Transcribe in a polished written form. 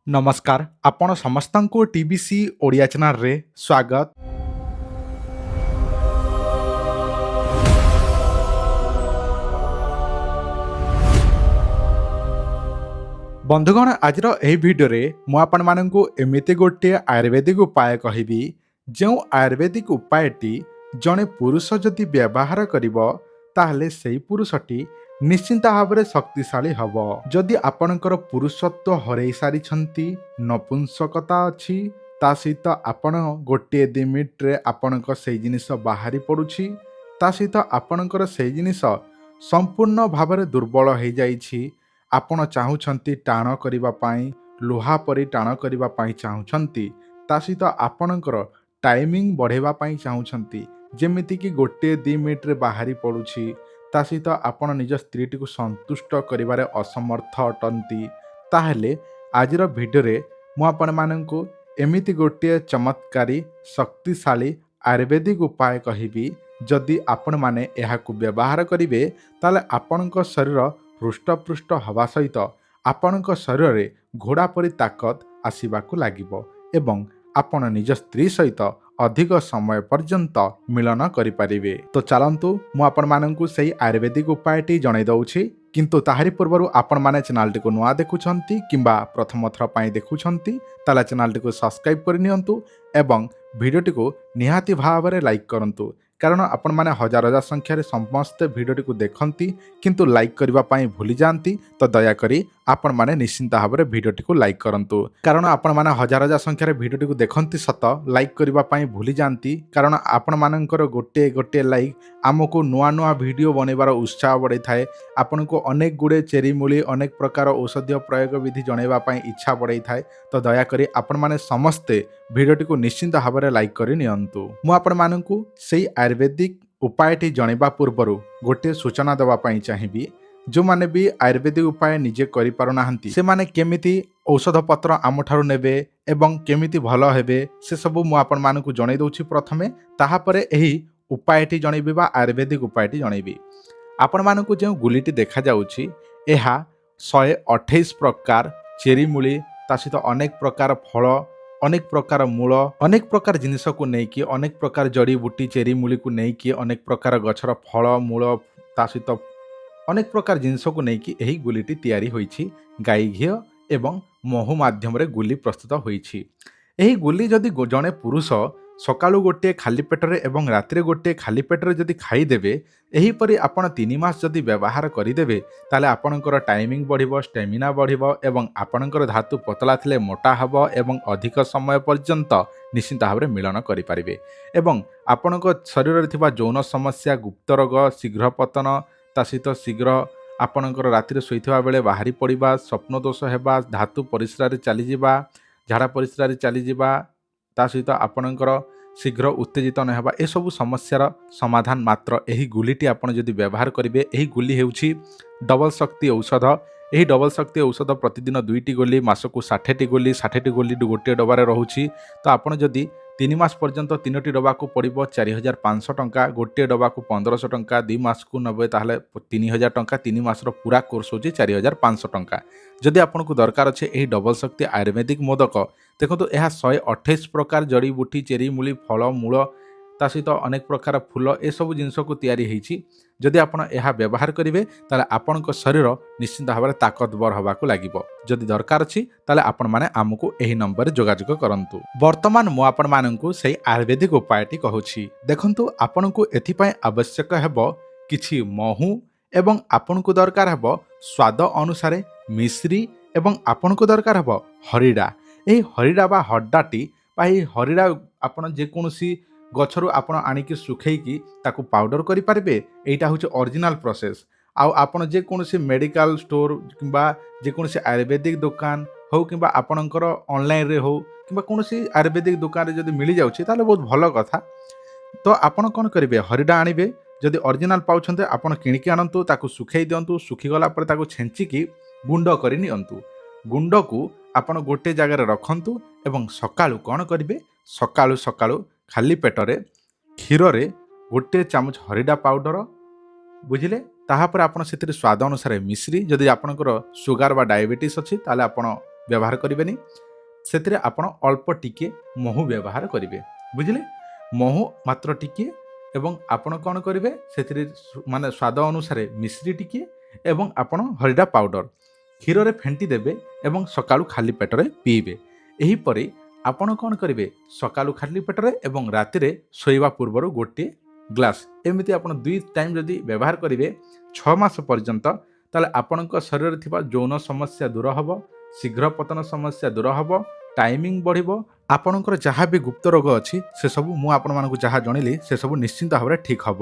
नमस्कार आपण समस्तंको TBC Odia channel रे स्वागत। बंधुगण आज भिडियो रे मु आपण माननकु एमिति गोटे आयुर्वेदिक उपाय कहिबी जो आयुर्वेदिक उपायटी जड़े पुरुष जदि व्यवहार करिवो ताहले सेही पुरुषटी निश्चिंत भाव में शक्तिशाली हब। जदि आपणकर पुरुषत्व हरई सारी नपुंसकता अच्छी ता सहित आपण गोटे 2 मिनिट रे आपणक से जिनिस बाहरी पड़ुछि ता सहित आपणकर से जिनिस संपूर्ण भाव में दुर्बल हो जाइछि। आपण चाहुछंती टाण करिबा पाई लोहा परि टाण करिबा पाई चाहुछंती ता सहित आपणकर टाइमिंग बढ़ेबा पाई चाहुछंती जेमिति कि गोटे 2 मिनिट रे बाहरी पड़ुछि ता सहित आपण निज स्त्रीटी को संतुष्ट करिबारे असमर्थ अटंती ताहेले आजिर भिडियो रे मु आपण माननकु एमिति गोटे चमत्कारी शक्तिशाली आयुर्वेदिक उपाय कहिबी। जदि आपण माने एहाकु व्यवहार करिवे ताले आपणक शरीर हृष्टपृष्ट हवा सहित आपणक शरीर रे घोड़ा परि ताकत आसीबाकु लागिबो एवं आपण निज स्त्री सहित अधिक समय पर्यंत मिलन करिपारिबे। तो चलंतु मु आपण माननकु सेही आयुर्वेदिक उपायटी जणाई दउछि, किंतु ताहारी पूर्वरु आपण माने चैनल टी को नुआ देखुछंती किंबा प्रथम थर पई देखुछंती ताला चैनल टी को सब्सक्राइब करि नियंतु एवं वीडियो टी को निहाती भाव में लाइक करंतु, कारण आपण माने हजार हजार संख्यार समस्त भिडियो को देखती किंतु लाइक करबा पाई भूली जाती। तो दयाकोरी आपण माने निश्चिंत भाव में भिडियो को लाइक करंतु, कारण आपण माने हजार हजार संख्यार भिडियो को देखती सत लाइक करबा पाई भूली जाती, कारण आपण मानकर गोटे गोटे लाइक आमको नुआ नुआ भिडियो बनैबार उत्साह बढ़ाई थाए। आपण को अनेक गुड़े चेरी मूली अनेक प्रकार औषधीय प्रयोग विधि जनैबा पाई इच्छा बढ़ाई थाए। तो दयाकोरी आपण माने समस्ते भिडियो को निश्चिंत भाव में लाइक करि नियंतु। मु आपण माननकु सेही आयुर्वेदिक उपायटी जणैबा पूर्वरु गोटे सूचना देवा पाई चाहिबी। जो माने भी आयुर्वेदिक उपाय निजे करि पारु नाहंती से माने केमिति औषध पत्र आम ठारु नेबे एवं केमिति भलो हेबे से सब मु आपण मानकु जणै दउछि। प्रथमे ताहा परे एही उपायटी जणैबी बा आयुर्वेदिक उपायटी जणैबी। आपण मानकु जे गुलीटी देखा जाउछि एहा 128 प्रकार चेरी मूली ता सहित अनेक प्रकार फल अनेक प्रकार मूल अनेक प्रकार जिनिस को नेकी अनेक प्रकार जड़ी बूटी चेरी मूली को नेकी अनेक प्रकार गछर फल मूल ता सहित अनेक प्रकार जिनिस को नेकी एही गुलीटी तैयारी होईछि। गाई घी एवं महू माध्यम रे गुली प्रस्तुत होईछि। एही गुली जदि जणे पुरुष सकाळु गोटे खाली पेटरे एवं रात्रि गोटे खाली पेटरे जदि खाईदेवे एहीपरि आपण 3 मास जदि व्यवहार करिदेवे ताले आपणकर टाइमिंग बढ़िबो स्टेमिना बढ़िबो एवं आपणकर धातु पतला थिले मोटा हबो एवं अधिक समय पर्यंत निश्चित भाव में मिलन करिपारिबे एवं आपणक शरीर रे थिबा यौन समस्या गुप्त रोग शीघ्र पतन ता सहित शीघ्र आपणकर रात्रि शोइथिबा बेले बाहरी पड़िबा स्वप्न दोष हेबा धातु परिस्रा रे चली जिबा झाड़ा परिस्रा रे चली जिबा ता सहित आपणकर शीघ्र उत्तेजित न हेबा ए सब समस्यार समाधान मात्र एही गुलीटी आपण जदि व्यवहार करिवे। एही गुली हेउछि डबल शक्ति औषध। एही डबल शक्ति औषध प्रतिदिन 2टी गोली मासकु 60टी गोली 60टी गोली गोटे डबारे रहुछि। तो आपण जदि 3 मास पर्यंत 3टी डबा को पड़िबो 4500 टंका, गोटे डबा को 1500 टंका, 2 मास को नबे ताहले 3000 टंका, 3 मासर पूरा कोर्स होछि 4500 टंका। जदि आपनको दरकार अछि एही डबल शक्ति आयुर्वेदिक मोदक देखो यह 128 प्रकार जड़ी बूटी चेरी मूली फल मूल ता सहित अनेक प्रकार फूल ए सब जिनस को तैयारी होईछि। जदि आपण यह व्यवहार करिवे ताले आपणक शरीर निश्चित भाव में ताकतवर होबाकु लागिबो। जदि दरकार अछि ताले आपण माने आमको एही नंबर जोगाजोग करंतु। वर्तमान मु आपण माननकु सेही आयुर्वेदिक उपायटी कहूछि। देखंतु आपणको एथि पय आवश्यक हेबो किछि महू एवं आपणको दरकार हेबो स्वाद अनुसारे मिश्री एवं आपणको दरकार हेबो हरिडा। एही हरिडा बा हड्डाटी बा हरिडा आपण जे कोनोसी गछरु आपण आनिकी सुखेइकी ताकू पाउडर करि पारिबे। एटा होछि ओरिजिनल प्रोसेस। आउ आपण जे कोनोसी मेडिकल स्टोर किंबा जे कोनोसी आयुर्वेदिक दुकान हो किंबा आपणकर ऑनलाइन रे हो किंबा कोनोसी आयुर्वेदिक दुकान रे जदि मिली जाउछि ताले बहुत भलो कथा। तो आपण कोन करिवे हरिडा आनिबे जदि ओरिजिनल पाउछन्ते आपण किनिकी आनंतु ताकू सुखेइ दियंतु। सुखी गला पर ताकू छेंचिकी गुंड करि नियंतु। गुंड को आपण गोटे जगह रखंतु एवं सकाळु कोन करिवे सकाळु सकाळु खाली पेटरे क्षीर रे गोटे चामच हरिडा पाउडर बुझिले ताहापर आपण सेतिर स्वाद अनुसार मिश्री। जदि आपणकर सुगार बा डायबिटीज अछि ताले आपण ବ୍ୟବହାର କରିବେନି। ସେଥିରେ ଆପଣ ଅଳ୍ପ ଟିକେ ମହୁ ବ୍ୟବହାର କରିବେ, ବୁଝିଲେ। ମହୁ ମାତ୍ର ଟିକେ ଏବଂ ଆପଣ କ'ଣ କରିବେ ସେଥିରେ ମାନେ ସ୍ୱାଦ ଅନୁସାରେ ମିଶ୍ରି ଟିକେ ଏବଂ ଆପଣ ହରିଡ଼ା ପାଉଡ଼ର କ୍ଷୀରରେ ଫେଣ୍ଟି ଦେବେ ଏବଂ ସକାଳୁ ଖାଲି ପେଟରେ ପିଇବେ। ଏହିପରି ଆପଣ କ'ଣ କରିବେ ସକାଳୁ ଖାଲି ପେଟରେ ଏବଂ ରାତିରେ ଶୋଇବା ପୂର୍ବରୁ ଗୋଟିଏ ଗ୍ଲାସ୍ ଏମିତି ଆପଣ 2 ଟାଇମ୍ ଯଦି ବ୍ୟବହାର କରିବେ 6 ମାସ ପର୍ଯ୍ୟନ୍ତ, ତାହେଲେ ଆପଣଙ୍କ ଶରୀରରେ ଥିବା ଯୌନ ସମସ୍ୟା ଦୂର ହେବ, ଶୀଘ୍ର ପତନ ସମସ୍ୟା ଦୂର ହେବ, ଟାଇମିଂ ବଢ଼ିବ। ଆପଣଙ୍କର ଯାହା ବି ଗୁପ୍ତ ରୋଗ ଅଛି ସେସବୁ ମୁଁ ଆପଣମାନଙ୍କୁ ଯାହା ଜଣେଇଲି ସେସବୁ ନିଶ୍ଚିନ୍ତ ଭାବରେ ଠିକ୍ ହେବ।